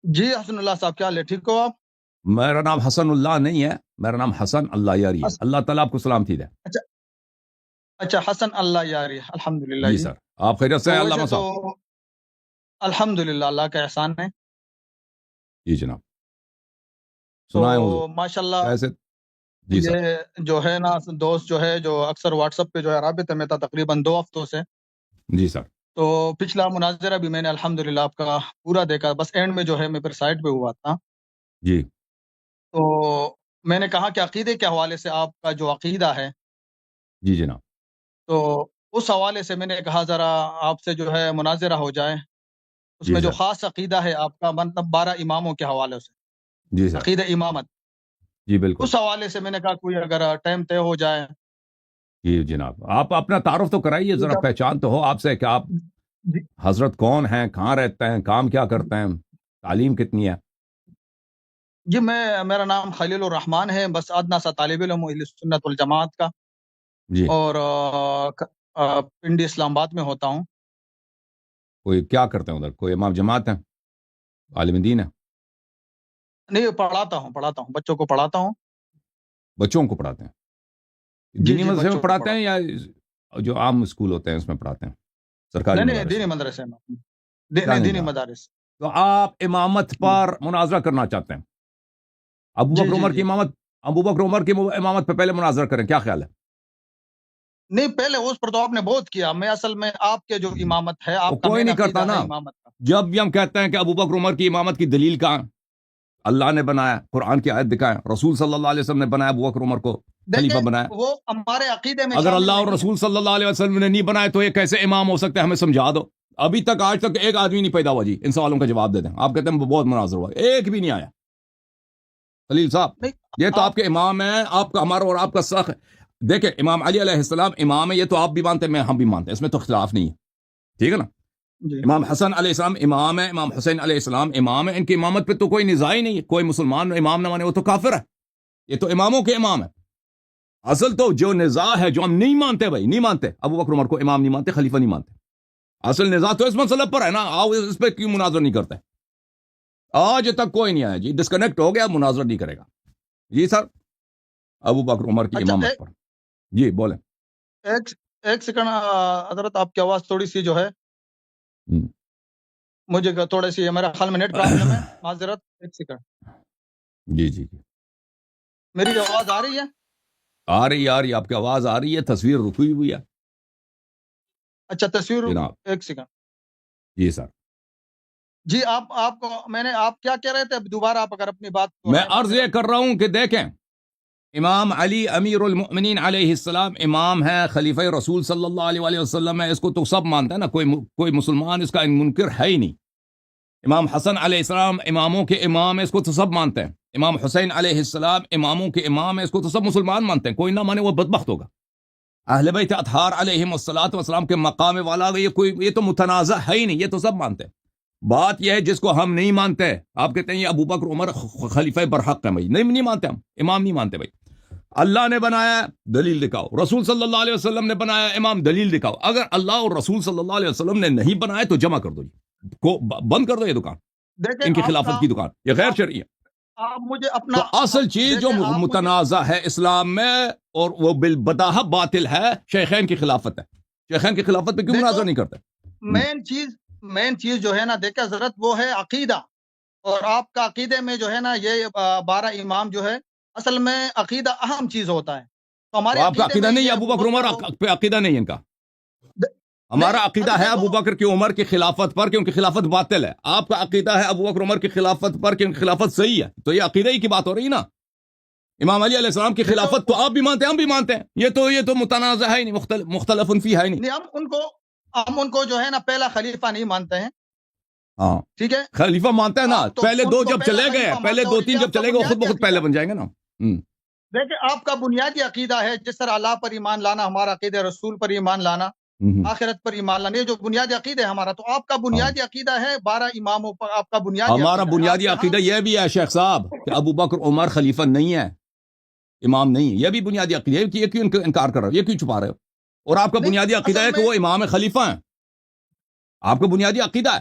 جی حسن اللہ صاحب، کیا حال ہے؟ ٹھیک ہو آپ؟ میرا نام حسن اللہ نہیں ہے، میرا نام حسن اللہ یاری ہے. اللہ تعالیٰ آپ کو سلامتی دے. اچھا اچھا، حسن اللہ یاری، الحمدللہ جی جی. سر، آپ خیریت سے ہیں تو علامہ ویسے تو صاحب؟ الحمدللہ اللہ کا احسان ہے. جی جناب، تو سنائیں حضور ماشاءاللہ کیسے. جی سر. یہ جو ہے نا دوست جو ہے جو اکثر واٹس ایپ پہ جو ہے رابطے میں تھا تقریباً 2 ہفتوں سے. جی سر. تو پچھلا مناظرہ بھی میں نے الحمدللہ آپ کا پورا دیکھا، بس اینڈ میں جو ہے میں پھر سائٹ پہ ہوا تھا. جی تو میں نے کہا کہ عقیدے کے حوالے سے آپ کا جو عقیدہ ہے، جی جناب. تو اس حوالے سے میں نے کہا ذرا آپ سے جو ہے مناظرہ ہو جائے. اس جی میں جو سر. خاص عقیدہ ہے آپ کا، مطلب 12 اماموں کے حوالے سے، جی سر. عقیدہ امامت، جی بالکل. اس حوالے سے میں نے کہا کوئی اگر ٹائم طے ہو جائے. جی جناب، آپ اپنا تعارف تو کرائیے ذرا، پہچان تو ہو آپ سے کہ آپ جی حضرت کون ہیں، کہاں رہتے ہیں، کام کیا کرتے ہیں، تعلیم کتنی ہے. جی، میرا نام خلیل الرحمان ہے، بس ادنا سا طالب علم ہوں اہل سنت والجماعت کا، جی. اور پنڈی اسلام آباد میں ہوتا ہوں. کوئی کیا کرتے ہیں ادھر، کوئی امام جماعت ہیں، عالم دین ہے؟ نہیں، پڑھاتا ہوں بچوں کو پڑھاتا ہوں. بچوں کو پڑھاتے ہیں؟ جی دینی جی، مدرسے میں بچوں کو پڑھاتے ہیں پڑھاتا یا جو عام اسکول ہوتے ہیں اس میں پڑھاتے ہیں، ہوں. سرکاری نہیں مدارس دینی میں؟ مدرسے میں. کیا نہیں، نہیں دینی کہا. مدارس. تو آپ امامت جی پر مناظرہ کرنا چاہتے ہیں؟ ابو جی بکر جی عمر کی جی. امامت، ابو بکر عمر کی امامت پہ پہلے مناظرہ کریں، کیا خیال ہے؟ نہیں، پہلے اس پر تو آپ نے بہت کیا. میں اصل میں آپ کے جو امامت ہے، وہ آپ کا کوئی مین نہیں کرتا عقیدہ ہے نا. امامت کا. جب بھی ہم کہتے ہیں کہ ابو بکر عمر کی امامت کی دلیل کہاں؟ اللہ نے بنایا، قرآن کی آیت دکھائیں، رسول صلی اللہ علیہ وسلم نے بنایا ابو بکر عمر کو، دیکھیں، خلیفہ بنایا. وہ ہمارے عقیدے میں اگر شامل اللہ اور نہیں ہے. رسول صلی اللہ علیہ وسلم نے نہیں بنایا تو یہ کیسے امام ہو سکتے ہیں؟ ہمیں سمجھا دو. ابھی تک آج تک ایک آدمی نہیں پیدا ہوا جی ان سوالوں کا جواب دے دیں. آپ کہتے ہیں بہت مناظر ہوا، ایک بھی نہیں آیا. خلیل صاحب، نہیں، یہ تو آپ آپ کے امام ہیں، آپ کا ہمارا اور آپ کا سخ. دیکھیں، امام علی علیہ السلام امام ہے، یہ تو آپ بھی مانتے ہیں، ہم بھی مانتے ہیں، اس میں تو اختلاف نہیں ہے. ٹھیک ہے نا. جی امام حسن علیہ السلام امام ہے، امام حسین علیہ السلام امام ہے، ان کی امامت پہ تو کوئی نزاع ہی نہیں ہے. کوئی مسلمان امام نہ مانے وہ تو کافر ہے. یہ تو اماموں کے امام ہے. اصل تو جو نزاع ہے، جو ہم نہیں مانتے بھائی، نہیں مانتے ابو بکر عمر کو امام نہیں مانتے، خلیفہ نہیں مانتے. اصل نزاع تو اس مسئلہ پر ہے نا. آؤ اس پہ کیوں مناظر نہیں کرتے؟ آج تک کوئی نہیں آیا جی، ڈسکنیکٹ ہو گیا، مناظر نہیں کرے گا. جی سر، ابو بکر عمر کی اچھا، امامت پر. جی بولیں. ایک ایک سیکنڈ حضرت، آپ کی آواز تھوڑی سی جو ہے مجھے تھوڑی سی، میرا خیال میں نیٹ پرابلم ہے، معذرت. ایک سیکنڈ. جی جی جی. میری آواز آ رہی ہے؟ آ رہی آپ کی آواز آ رہی ہے، تصویر رکی ہوئی ہے اچھا، تصویر. جناب. ایک سیکنڈ. جی سر. جی، آپ کو میں نے، آپ کیا کہہ رہے تھے؟ اب دوبارہ آپ اگر اپنی بات کو میں ہے، عرض یہ معذرت. کر رہا ہوں کہ دیکھیں، امام علی امیر المؤمنین علیہ السلام امام ہے، خلیفہ رسول صلی اللہ علیہ وآلہ وسلم ہے، اس کو تو سب مانتے ہیں نا، کوئی مسلمان اس کا منکر ہے ہی نہیں. امام حسن علیہ السلام اماموں کے امام ہے، اس کو تو سب مانتے ہیں. امام حسین علیہ السلام اماموں کے امام ہے، اس کو تو سب مسلمان مانتے ہیں. کوئی نہ مانے وہ بدبخت ہوگا. اہل بیت اطہار علیہم الصلوۃ والسلام کے مقام والا، یہ تو متنازع ہے ہی نہیں، یہ تو سب مانتے ہیں. بات یہ ہے جس کو ہم نہیں مانتے، آپ کہتے ہیں یہ ابو بکر عمر خلیفہ برحق ہے بھائی، نہیں مانتے، ہم امام نہیں مانتے بھائی. اللہ نے بنایا، دلیل دکھاؤ. رسول صلی اللہ علیہ وسلم نے بنایا امام، دلیل دکھاؤ. اگر اللہ اور رسول صلی اللہ علیہ وسلم نے نہیں بنایا تو جمع کر دو جی، بند کر دو یہ دکان، دیکھیں، ان کی آپ خلافت کی دکان، یہ غیر آپ شرعی ہے. آپ مجھے اپنا، تو اصل چیز جو دیکھیں آپ مجھے متنازع ہے اسلام میں اور وہ بالبداہہ باطل ہے، شیخین کی خلافت ہے. شیخین کی خلافت پہ کیوں دیکھو، مناظر نہیں کرتے؟ مین چیز جو ہے نا، دیکھا حضرت، وہ ہے عقیدہ. اور آپ کا عقیدے میں جو ہے نا یہ 12 امام جو ہے، اصل میں عقیدہ اہم چیز ہوتا ہے. تو تو ہمارے آپ کا عقیدے عقیدہ میں نہیں ہے یہ ابو ابو بکر بکر عمر ہو. پہ؟ عقیدہ نہیں ہے ان کا. ہمارا نہیں، عقیدہ ابھی ہے دیکھو. ابو بکر کی عمر کی خلافت پر کیونکہ خلافت باطل ہے. آپ کا عقیدہ ہے ابو بکر عمر کی خلافت پر کیونکہ خلافت صحیح ہے. تو یہ عقیدہ ہی کی بات ہو رہی نا. امام علی علیہ السلام کی دیکھو، خلافت تو آپ بھی مانتے ہیں، ہم بھی مانتے ہیں. یہ تو متنازع ہے ہی نہیں، مختلف فی ہے ہی نہیں. نہیں، ہم ان کو جو ہے نا پہلا خلیفہ نہیں مانتے ہیں. ہاں، ٹھیک ہے. خلیفہ مانتے ہیں نا. آپ تو پہلے ان دو کو جب پہلا چلے گئے، خلیفہ پہلے مانتے ہو، دو یہ تین جب آپ کا چلے گئے وہ خود بنیادی بخود پہلے عقیدہ. بن جائیں گے نا. دیکھیں، آپ کا بنیادی عقیدہ ہے جس طرح اللہ پر ایمان لانا، ہمارا عقیدہ رسول پر ایمان لانا، آخرت پر ایمان لانا، یہ جو بنیادی عقیدہ ہے ہمارا. تو آپ کا ہاں، بنیادی عقیدہ ہے 12 اماموں پر، آپ کا بنیادی ہمارا عقیدہ ہے. آپ بنیادی کے ہاں عقیدہ یہ بھی ہے شیخ صاحب کہ ابو بکر عمر خلیفہ نہیں ہے، امام نہیں ہے. یہ بھی بنیادی عقیدہ ہے. یہ کیوں انکار کر رہے ہو، یہ کیوں چھپا رہے ہو؟ اور آپ کا نہیں، بنیادی عقیدہ اصل ہے کہ میں وہ امام خلیفہ ہیں. آپ کا بنیادی عقیدہ ہے.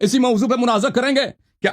اسی موضوع پہ مناظر کریں گے کیا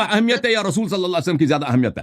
اہمیت ہے یا رسول صلی اللہ علیہ وسلم کی زیادہ اہمیت ہے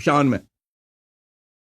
شان میں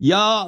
یا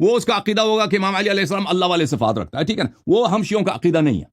وہ اس کا عقیدہ ہوگا کہ امام علی علیہ السلام اللہ والے صفات رکھتا ہے ٹھیک ہے نا وہ ہم شیعوں کا عقیدہ نہیں ہے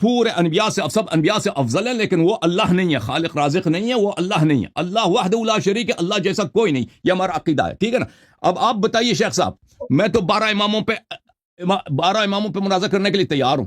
پورے انبیاء سے سب انبیاء سے افضل ہے لیکن وہ اللہ نہیں ہے خالق رازق نہیں ہے وہ اللہ نہیں ہے اللہ وحدہ لا شریک ہے اللہ جیسا کوئی نہیں یہ ہمارا عقیدہ ہے ٹھیک ہے نا اب آپ بتائیے شیخ صاحب میں تو 12 اماموں پہ مناظر کرنے کے لیے تیار ہوں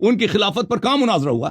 ان کی خلافت پر کہاں مناظرہ ہوا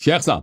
شیخ صاحب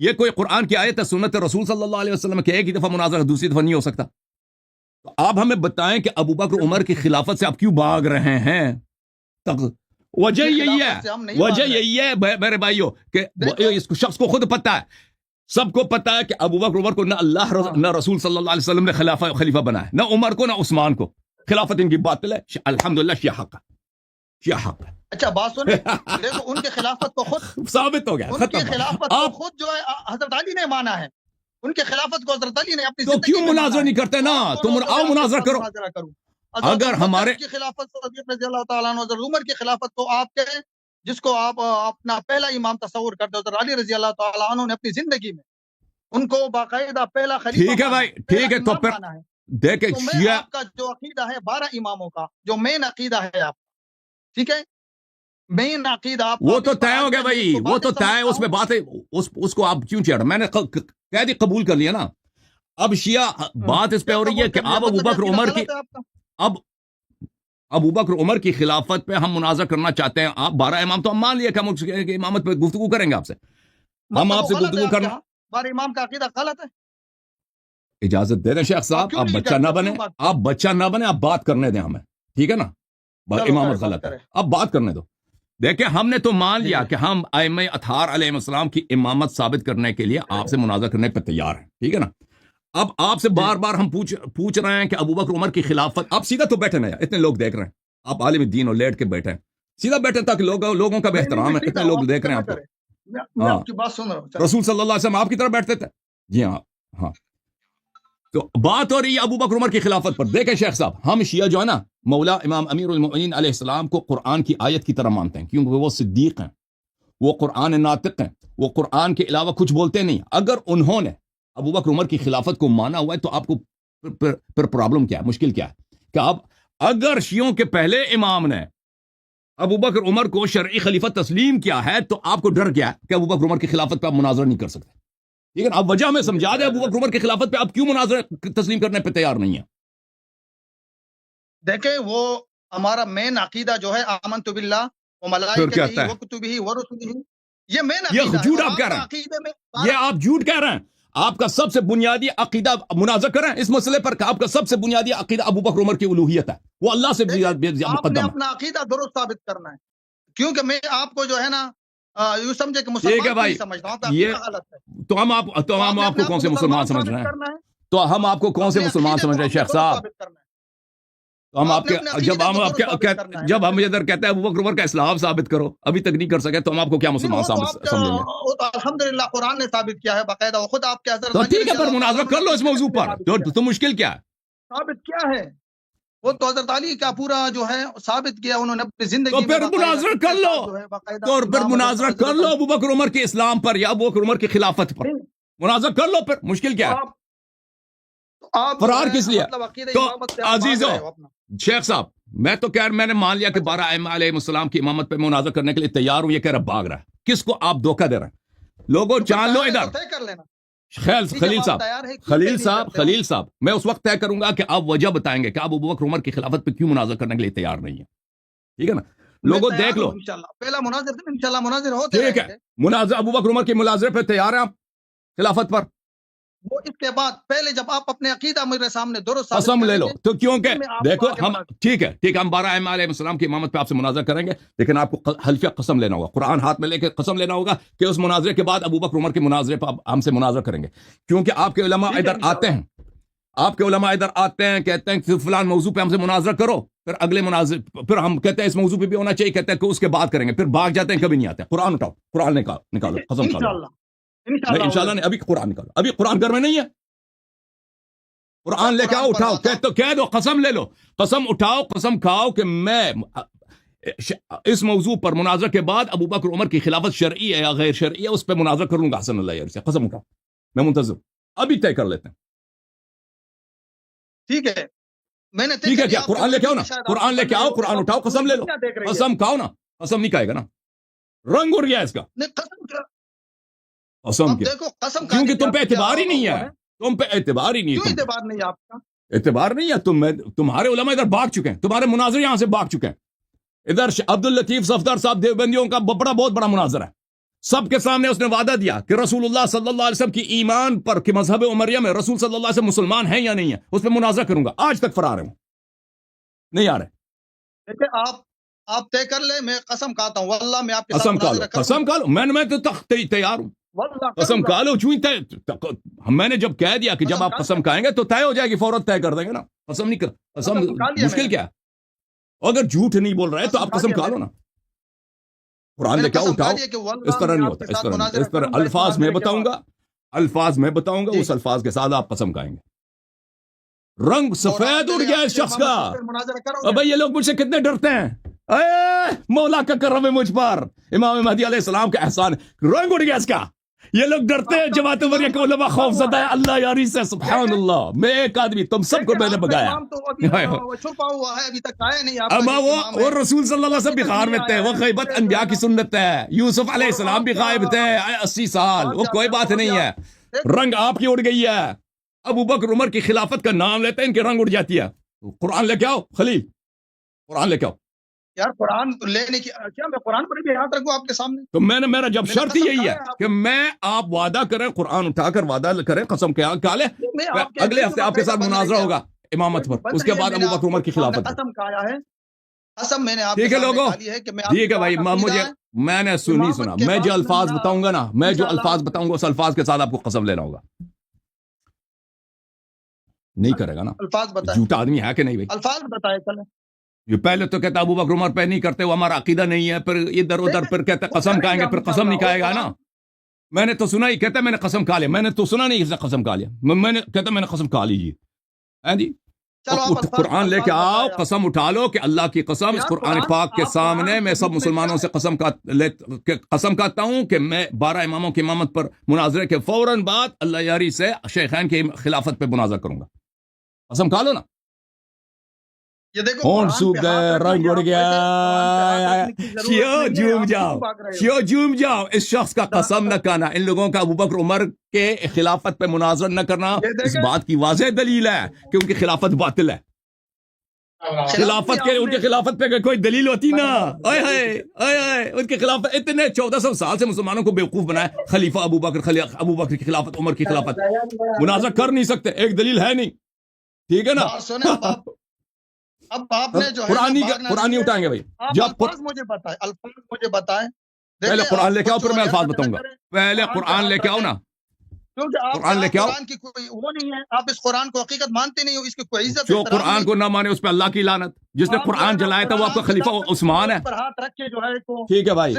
یہ کوئی قرآن کی آیت ہے سنت رسول صلی اللہ علیہ وسلم کہ ایک ہی دفعہ مناظرہ دوسری دفعہ نہیں ہو سکتا تو آپ ہمیں بتائیں کہ ابو بکر عمر کی خلافت سے آپ کیوں بھاگ رہے ہیں وجہ ان کی یہی ہے خلافت سے ہم نہیں وجہ بھاگ رہے یہی ہے میرے بھائیوں کہ دیکھو اس شخص کو خود پتہ ہے سب کو پتہ ہے کہ ابو بکر عمر کو نہ اللہ ہاں نہ رسول صلی اللہ علیہ وسلم نے خلیفہ بنایا نہ عمر کو نہ عثمان کو خلافت ان کی باطل ہے الحمدللہ شیعہ حق ہے شیعہ حق اچھا بات سنیں دیکھو ان کی خلافت کو خود ہے ثابت ہو گیا ان کی ختم خلافت کو آپ خود جو ہے حضرت علی نے مانا ہے ان کی خلافت کو حضرت علی نے اپنی تو کیوں زندگی میں مناظرہ مانا ہے نہیں کرتے نا آپ تم بولو تو آؤ میں آپ کے مناظرہ ساتھ کرو مناظرہ کروں حضرت اگر ابوبکر ہمارے کی خلافت صدیق رضی اللہ تعالیٰ عنہ حضرت عمر کی خلافت کو آپ کے جس کو آپ اپنا پہلا امام تصور کرتے ہو حضرت علی رضی اللہ تعالیٰ عنہ نے اپنی زندگی میں ان کو باقاعدہ پہلا خلیفہ ٹھیک ہے مانا بھائی ہے پہلا ٹھیک ہے تو امام پھر مانا ہے دیکھیں تو میں شیعہ آپ کا جو عقیدہ ہے 12 اماموں کا جو مین عقیدہ ہے آپ کا ٹھیک ہے مین عقیدہ آپ وہ کا تو اس پر طے آج ہو گیا میں ایک بھائی تو وہ باتیں تو طے ہے سمجھتا اس میں ہوں بات اس کو آپ کیوں چڑھ میں نے کہہ دی قبول کر لیا نا اب شیعہ بات اس پہ کیا ہو رہی ہے قبول کہ کر لیا آپ ابو مطلب یہ بکر عقیدہ عمر کی غلط ہے آپ کا اب ابو بکر عمر کی خلافت پہ ہم مناظر کرنا چاہتے ہیں آپ 12 امام تو ہم مان لیا کہ ہم اس کی امامت پہ گفتگو کریں گے آپ سے ہم مطلب آپ وہ سے غلط ہے گفتگو آپ کے کرنا ہاں 12 امام کا عقیدہ غلط ہے اجازت دے دیں شیخ آپ صاحب کیوں آپ نہیں بچہ نہ کرتے بنے کیوں بات آپ بچہ نہ بنے آپ بات کرنے دیں ہمیں ٹھیک ہے نا چلو امامت بات غلط ہے کریں اب بات کرنے دو دیکھیں ہم نے تو مان جی لیا جی کہ ہم ائمہ اطہار علیہ السلام کی امامت ثابت کرنے کے لیے آپ سے مناظر کرنے پہ تیار ہیں ٹھیک ہے نا اب آپ سے جی بار بار ہم پوچھ رہے ہیں کہ ابو بکر عمر کی خلافت آپ سیدھا تو بیٹھے نا اتنے لوگ دیکھ رہے ہیں آپ عالم دین اور لیٹ کے بیٹھے ہیں سیدھا بیٹھے تاکہ لوگوں کا بھی نہیں نہیں میں احترام ہے سیدھا اتنے ہوں لوگ آپ دیکھ فکر رہے نہ ہیں آپ کو کریں میں ہاں آپ کی بات سن رہا ہوں چلیں رسول صلی اللہ علیہ وسلم آپ کی طرف بیٹھتے تھے جی ہاں ہاں تو بات ہو رہی ہے ابو بکر عمر کی خلافت پر دیکھیں شیخ صاحب ہم شیعہ جو ہے نا مولا امام امیر المؤمنین علیہ السلام کو قرآن کی آیت کی طرح مانتے ہیں کیونکہ وہ صدیق ہیں وہ قرآن ناطق ہیں وہ قرآن کے علاوہ کچھ بولتے نہیں اگر انہوں نے ابو بکر عمر کی خلافت کو مانا ہوا ہے تو آپ کو پھر پرابلم کیا ہے مشکل کیا ہے کہ آپ اگر شیعوں کے پہلے امام نے ابو بکر عمر کو شرعی خلیفہ تسلیم کیا ہے تو آپ کو ڈر کیا ہے کہ ابو بکر عمر کی خلافت پہ آپ مناظرہ نہیں کر سکتے لیکن اب وجہ میں سمجھا دیں ابو بکر عمر کی خلافت پہ آپ کیوں مناظرہ تسلیم کرنے پہ تیار نہیں ہیں دیکھیں وہ ہمارا مین عقیدہ جو ہے آمنت باللہ و پھر ملائکتہ کہتا ہے وکتبہ ورسلہ یہ مین یہ عقیدہ ہے جھوٹ اور آپ کہہ آپ رہے کا ہیں عقیدے میں یہ آپ جھوٹ کہہ رہے ہیں آپ کا سب سے بنیادی عقیدہ مناظر کریں اس مسئلے پر کہ آپ کا سب سے بنیادی عقیدہ ابو بکر عمر کی الوہیت ہے وہ اللہ سے دیکھیں زیادہ آپ نے مقدم ہے اپنا عقیدہ درست ثابت کرنا ہے کیونکہ میں آپ کو جو ہے نا یوں سمجھے کہ ٹھیک ہے مسلمان کو بھائی، نہیں سمجھتا ہوں، آپ یہ عقیدہ غلط ہے. تو ہم آپ کو کون سے مسلمان سمجھ رہے ہیں؟ کرنا ہے، تو ہم آپ کو کون سے اپنے مسلمان عقیدے سمجھ کو رہے ہیں ہم نے شیخ درست صاحب؟ ثابت کرنا ہے. تو ہم آپ نے اپنے عقیدے کو درست ثابت کرنا ہے. جب ہم ادھر کہتے ہیں ابو بکر عمر کا اسلام ثابت کرو، ابھی تک نہیں کر سکے، تو ہم آپ کو کیا نہیں، مسلمان وہ تو آپ سمجھیں گے؟ وہ تو الحمدللہ قرآن نے ثابت کیا ہے باقاعدہ، وہ خود آپ کے حضرت تو علی ٹھیک رضی ہے، پھر اللہ تعالیٰ مناظرہ عنہ کر نے لو اس موضوع پر، ثابت کیا ہے. تو مشکل کیا ہے؟ ثابت کیا ہے؟ وہ تو حضرت علی کا پورا جو ہے ثابت کیا انہوں نے اپنی تو زندگی میں پھر باقاعدہ مناظرہ کر لو، جو ہے باقاعدہ تو پھر امام مناظرہ کر حضرت لو علی. ابو بکر عمر کے اسلام پر یا ابو بکر عمر کی خلافت پر، نہیں، مناظرہ کر لو، پھر مشکل کیا ہے؟ آپ جو فرار ہے کس لیے؟ مطلب عقیدہ تو امامت سے آپ بھاگ عزیزو، رہے ہو اپنا. شیخ صاحب، میں نے مان لیا کہ 12 ائمہ علیہ السلام کی امامت پہ مناظرہ کرنے کے لیے تیار ہوں، یہ کہہ رہا بھاگ رہا ہے. کس کو آپ دھوکہ دے رہے ہیں؟ لوگوں تو پھر جان لو تیار ہے ادھر. تو طے کر لینا. خلیل جب آپ صاحب تیار ہیں کیوں طے نہیں کرتے ہو؟ خلیل صاحب، میں اس وقت طے کروں گا کہ آپ وجہ بتائیں گے کہ آپ ابو بکر عمر کی خلافت پہ کیوں مناظرہ کرنے کے لیے تیار نہیں ہے. ٹھیک ہے نا؟ میں لوگوں تیار دیکھ لو. ہوں انشاءاللہ. پہلا مناظر تھا، انشاءاللہ مناظر ہوتے ٹھیک رہیں ہے، گے. مناظرہ ابو بکر عمر کی مناظرے پہ تیار ہیں آپ خلافت پر؟ وہ اس کے بعد پہلے جب آپ اپنے عقیدہ میرے سامنے درست ثابت قسم لے کریں لو. گے تو کیونکہ پھر میں آپ کو دیکھو آگے ہم مناظر. ٹھیک ہے ہم 12 ائمہ علیہ السلام کی امامت پہ آپ سے مناظرہ کریں گے، لیکن آپ کو حلفیہ قسم لینا ہوگا، قرآن ہاتھ میں لے کے قسم لینا ہوگا کہ اس مناظرے کے بعد ابو بکر عمر کے مناظرے پہ ہم سے مناظرہ کریں گے. کیونکہ آپ کے علماء ٹھیک ہے ادھر آتے انشاءاللہ. ہیں، آپ کے علماء ادھر آتے ہیں، کہتے ہیں کہ فلان موضوع پہ ہم سے مناظرہ کرو، پھر اگلے مناظر پھر ہم کہتے ہیں اس موضوع پہ بھی ہونا چاہیے، کہتے ہیں کہ اس کے بعد کریں گے، پھر بھاگ جاتے ہیں، کبھی نہیں آتے. قرآن اٹھاؤ، قرآن نکالو، قسم کھا لو. انشاءاللہ نہیں انشاءاللہ انشاءاللہ نہیں، ابھی قرآن نکالو، ابھی قرآن گھر میں نہیں ہے. قرآن لے کے آؤ، قرآن پر اٹھاؤ، بات آپ. کہہ دو، قسم لے لو، قسم اٹھاؤ، قسم کھاؤ کہ میں اس موضوع پر مناظرہ کے بعد ابو بکر عمر کی خلافت شرعی ہے یا غیر شرعی ہے، اس پہ مناظرہ کروں گا حسن اللہ یار سے. قسم اٹھاؤ، میں منتظر ہوں. ابھی طے کر لیتے ہیں. ٹھیک ہے، میں نے ٹھیک ہے کیا؟ قرآن لے کے آؤ نا، قرآن لے کے آؤ، قرآن اٹھاؤ، قسم لے لو. قسم کھاؤ نا، قسم نہیں کھائے گا نا، رنگ اڑ گیا اس کا. قسم کیا؟ دیکھو قسم کیونکہ تم پہ اعتبار ہی نہیں ہے، تم پہ اعتبار ہی نہیں کیوں ہے. اعتبار نہیں آپ کا؟ اعتبار نہیں ہے. تمہارے علماء ادھر بھاگ چکے ہیں، تمہارے مناظر یہاں سے بھاگ چکے ہیں. ادھر عبد اللطیف صفدر صاحب دیوبندیوں کا بہت بڑا مناظر ہے. سب کے سامنے اس نے وعدہ دیا کہ رسول اللہ صلی اللہ علیہ وسلم کی ایمان پر کہ مذہب عمریہ میں رسول صلی اللہ علیہ وسلم مسلمان ہیں یا نہیں ہے، اس پہ مناظرہ کروں گا. آج تک فرار ہوں، نہیں آ رہے. دیکھیں آپ طے کر لیں، میں قسم کھاتا ہوں واللہ میں آپ کے ساتھ قسم کھا لو، مناظرہ کروں قسم کھا لو. میں تو تیار ہوں. واللہ قسم کروں کھا گا. لو. میں نے جب کہہ دیا کہ جب آپ قسم کھائیں گے تو طے ہو جائے گی، فوراً طے کر دیں گے نا. قسم نہیں کر، قسم قسم کھا لیا میں مشکل نے. کیا ہے؟ اگر جھوٹ نہیں بول رہے تو قسم آپ کھا قسم لیا کھا میں لو نے. نا. قرآن میں لے نے کے آؤ، قسم کھا اٹھاؤ. لیا کہ واللہ اس طرح میں نہیں آپ ہوتا، کے اس ساتھ طرح نہیں، مناظرہ اس طرح کروں گا اس الفاظ میں مناظرے کے بتاؤں بعد. گا، الفاظ میں بتاؤں گا، جی. اس الفاظ کے ساتھ آپ قسم کھائیں گے. رنگ اور آپ سفید اڑ میرے گیا آپ اس کے شخص کا. امامت پر مناظرہ کرو گے. ابے یہ لوگ مجھ سے کتنے ڈرتے ہیں. اے مولا کا کرم ہے مجھ پر، امام مہدی علیہ السلام کا احسان. رنگ اڑ گیا اس کا. یہ لوگ ڈرتے ہیں، جماعت عمریہ کے علماء خوف زدہ ہے اللہ یاری سے. سبحان اللہ، میں ایک آدمی تم سب کو میں نے بگایا. امام تو ابھی وہ چھپا ہوا ہے، ابھی تک آیا نہیں آپ کا اما جو امام ہے. وہ رسول صلی اللہ علیہ وسلم بخار میں تھے، وہ غیبت انبیاء کی سنت ہے. یوسف علیہ السلام بھی غائب تھے 80 سال، وہ کوئی بات نہیں ہے. رنگ آپ کی اڑ گئی ہے. ابو بکر عمر کی خلافت کا نام لیتے ہیں، ان کی رنگ اڑ جاتی ہے. قرآن لے کے آؤ خلیل، قرآن لے کے آؤ. یار قرآن لینے کی کیا میں قرآن پر بھی ہاتھ رکھوں آپ کے سامنے؟ تو میرا جب شرط یہی ہے کہ میں آپ وعدہ کریں، قرآن اٹھا کر وعدہ کریں، قسم کھا لیں، اگلے ہفتے آپ کے ساتھ مناظرہ ہوگا امامت پر، اس کے بعد ابو بکر عمر کی خلافت. قسم کھایا ہے، قسم میں نے آپ ٹھیک کے ہے سامنے لوگوں، کھا لی ہے کہ میں آپ کی ٹھیک ہے بھائی. بات عقیدہ ہے. میں نے نہیں سنا، میں جو الفاظ بتاؤں گا نا، میں جو الفاظ بتاؤں گا اس الفاظ کے ساتھ آپ کو قسم لینا ہوگا. نہیں کرے گا نا. الفاظ بتائیں، جھوٹا آدمی ہے کہ نہیں بھائی؟ الفاظ بتائے چلیں. یہ پہلے تو کہتا ابو بکر عمر پہ نہیں کرتے، وہ ہمارا عقیدہ نہیں ہے، پھر ادھر ادھر پھر کہتا قسم کھائیں گے، پھر قسم نہیں کھائے گا نا. میں نے تو سنا ہی، کہتا میں نے قسم کھا لیا. میں نے تو سنا نہیں اس نے قسم کھا لیا. میں نے کہتا میں نے قسم کھا لیجیے. ہاں جی، قرآن لے کے آؤ، قسم اٹھا لو کہ اللہ کی قسم اس قرآن پاک کے سامنے میں سب مسلمانوں سے قسم کھاتا ہوں کہ میں 12 اماموں کی امامت پر مناظرے کے فوراً بعد اللہ یاری سے شیخین کی خلافت پہ مناظرہ کروں گا. قسم کھا لو نا. یہ دیکھو کون سوکھ گئے، رنگ اڑ گیا. شیو جھوم جاؤ. اس شخص کا قسم نہ کھانا، ان لوگوں کا ابو بکر عمر کے خلافت پہ مناظر نہ کرنا اس بات کی واضح دلیل ہے کہ ان کی خلافت باطل ہے. خلافت کے ان کی خلافت پہ کوئی دلیل ہوتی نا. ان کے خلاف اتنے 1400 سال سے مسلمانوں کو بیوقوف بنایا. خلیفہ ابو بکر کی خلافت، عمر کی خلافت مناظر کر نہیں سکتے، ایک دلیل ہے نہیں. ٹھیک ہے نا. اب آپ نے جو ہے قرآن اٹھائیں گے بھائی. الفاظ مجھے بتائیں پہلے قرآن لے کے آؤ پھر میں الفاظ بتاؤں گا. پہلے قرآن لے کے آؤ نا, کیونکہ قرآن لے کے آؤ. قرآن کی کوئی وہ نہیں ہے, آپ اس قرآن کو حقیقت مانتے نہیں ہو, اس کی کوئی عزت جو قرآن کو نہ مانے اس پہ اللہ کی لعنت. جس نے قرآن جلایا تھا وہ آپ کا خلیفہ عثمان ہے. ہاتھ رکھ کے جو ہے ٹھیک ہے بھائی,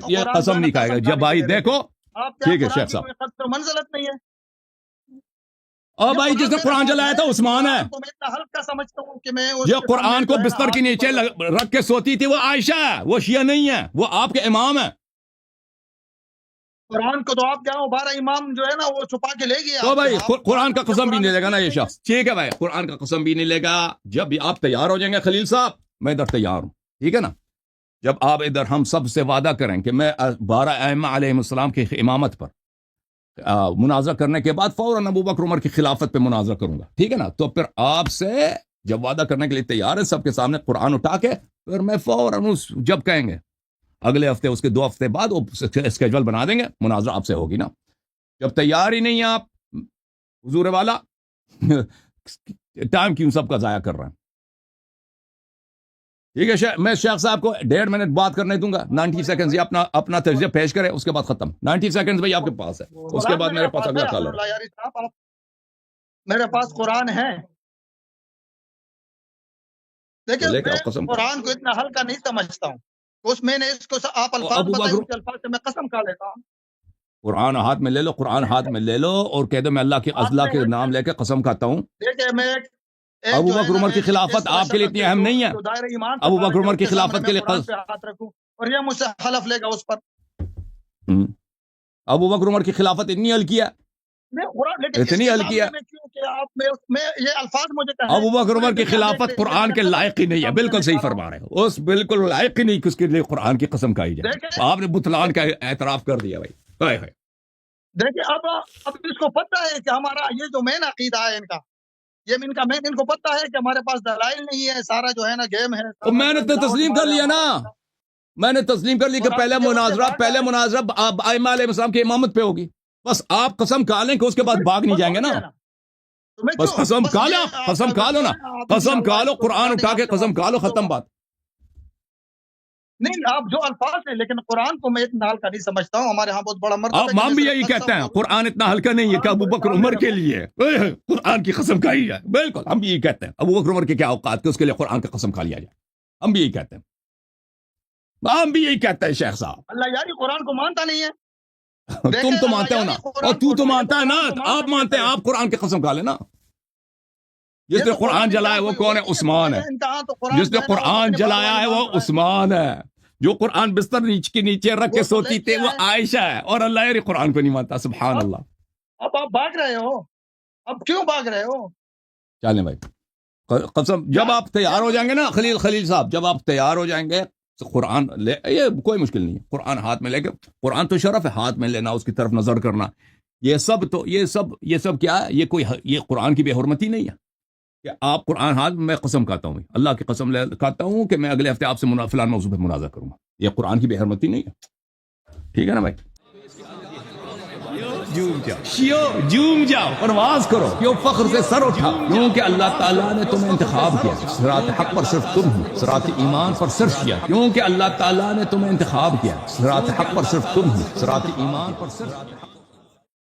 یہ قسم نہیں کھائے گا. جب بھائی دیکھو, ٹھیک ہے شیخ صاحب, منزلت نہیں ہے. اور بھائی جس نے قرآن جلایا تھا عثمان ہے. میں اتنا ہلکا سمجھتا ہوں کہ میں جو قرآن کو بستر کے نیچے رکھ کے سوتی تھی وہ عائشہ ہے, وہ شیعہ نہیں ہے, وہ آپ کے امام ہے. قرآن کو تو آپ کیا ہو 12 امام جو ہے نا وہ چھپا کے لے گیا. تو بھائی قرآن کا قسم بھی نہیں لے گا نا یہ شخص. ٹھیک ہے بھائی, قرآن کا قسم بھی نہیں لے گا. جب بھی آپ تیار ہو جائیں گے خلیل صاحب, میں ادھر تیار ہوں. ٹھیک ہے نا, جب آپ ادھر ہم سب سے وعدہ کریں کہ میں 12 ائمہ علیہ السلام کی امامت پر مناظرہ کرنے کے بعد فوراً ابو بکر عمر کی خلافت پہ مناظرہ کروں گا. ٹھیک ہے نا, تو پھر آپ سے جب وعدہ کرنے کے لیے تیار ہے سب کے سامنے قرآن اٹھا کے, پھر میں فوراً جب کہیں گے اگلے ہفتے, اس کے 2 ہفتے بعد وہ اسکیجول بنا دیں گے, مناظرہ آپ سے ہوگی نا. جب تیار ہی نہیں ہیں آپ حضور والا, ٹائم کیوں سب کا ضائع کر رہے ہیں. ٹھیک ہے, میں شیخ صاحب کو 1.5 منٹ بات کرنے دوں گا. 90 سیکنڈز یہ اپنا تجزیہ پیش کرے, اس کے بعد ختم. 90 سیکنڈز بھائی آپ کے پاس ہے, اس کے بعد میرے پاس اگلا کالر ہے. میرے پاس قرآن ہے. دیکھیں قسم قرآن کو اتنا ہلکا نہیں سمجھتا ہوں. اس میں نے اس کو آپ الفاظ بتائیں, اس الفاظ سے میں قسم کھا لیتا ہوں. قرآن ہاتھ میں لے لو, قرآن ہاتھ میں لے لو اور کہہ دو میں اللہ کے نام لے کے قسم کھاتا ہوں. دیکھیں میں ابو بکر عمر کی خلافت آپ کے لیے اتنی اہم نہیں ہے. ابو بکر عمر کی خلافت کے لیے ہاتھ رکھوں اور یہ مجھ سے حلف لے گا اس پر. ابو بکر عمر کی خلافت اتنی ہلکی ہے, اتنی ہلکی ہے. ابو بکر عمر کی خلافت قرآن کے لائق ہی نہیں ہے. بالکل صحیح فرما رہے ہو, اس بالکل لائق ہی نہیں کہ اس کے لیے قرآن کی قسم کھائی جائے. آپ نے بطلان کا اعتراف کر دیا بھائی. دیکھیں اب اس کو پتہ ہے کہ ہمارا یہ جو مین عقیدہ ہے ان کا, یہ ان کو پتہ ہے کہ ہمارے پاس دلائل نہیں ہے, سارا جو ہے نا گیم ہے. میں نے تو تسلیم کر لیا نا, میں نے تسلیم کر لی کہ پہلے مناظرہ ائمہ علیہ السلام کی امامت پہ ہوگی. بس آپ قسم کھا لیں کہ اس کے بعد بھاگ نہیں جائیں گے نا. بس قسم کھا لو, قسم کھا لو نا, قسم کھا لو, قرآن اٹھا کے قسم کھا لو, ختم بات. نہیں آپ جو الفاظ ہیں, لیکن قرآن کو میں اتنا ہلکا نہیں سمجھتا ہوں. ہمارے ہاں بہت بڑا مرتبہ ہم بھی یہی کہتے ہیں, قرآن اتنا ہلکا نہیں ہے کہ ابو بکر عمر کے لیے قرآن کی قسم کھائی جائے. بالکل ہم بھی یہی کہتے ہیں, ابو بکر عمر کے کیا اوقات کہ اس کے لیے قرآن کی قسم کھا لیا جائے. ہم بھی یہی کہتے ہیں, ہم بھی یہی کہتے ہیں شیخ صاحب. اللہ یاری قرآن کو مانتا نہیں ہے. تم تو مانتے ہو نا, اور تو مانتا ہے نا, آپ مانتے ہیں, آپ قرآن کی قسم کھا لیں نا. جس نے قرآن جلایا وہ کون ہے؟ عثمان ہے. جس نے قرآن جلایا ہے وہ عثمان ہے. جو قرآن بستر کے نیچے رکھ کے سوتی تھے وہ عائشہ ہے, اور اللہ یاری قرآن کو نہیں مانتا. سبحان اللہ. اب آپ بھاگ رہے ہو, اب کیوں بھاگ رہے ہو؟ چلیں بھائی قسم, جب آپ تیار ہو جائیں گے نا خلیل صاحب, جب آپ تیار ہو جائیں گے قرآن لے, یہ کوئی مشکل نہیں ہے, قرآن ہاتھ میں لے کے, قرآن تو شرف ہے ہاتھ میں لینا, اس کی طرف نظر کرنا, یہ سب کیا ہے, یہ قرآن کی بے حرمتی نہیں ہے کہ آپ قرآن ہاتھ میں قسم کھاتا ہوں, اللہ کی قسم کھاتا ہوں کہ میں اگلے ہفتے آپ سے فلاں موضوع پہ مناظرہ کروں گا. یہ قرآن کی بے حرمتی نہیں ہے. ٹھیک ہے نا بھائی, جوم جاؤ, پرواز کرو, کیوں فخر سے سر اٹھا, کیونکہ اللہ تعالیٰ نے تمہیں انتخاب کیا. صراط حق پر صرف تم ہو, صراط ایمان پر صرف کیا, کیونکہ اللہ تعالیٰ نے تمہیں انتخاب کیا. صراط حق پر صرف تم ہو, صراط ایمان پر صرف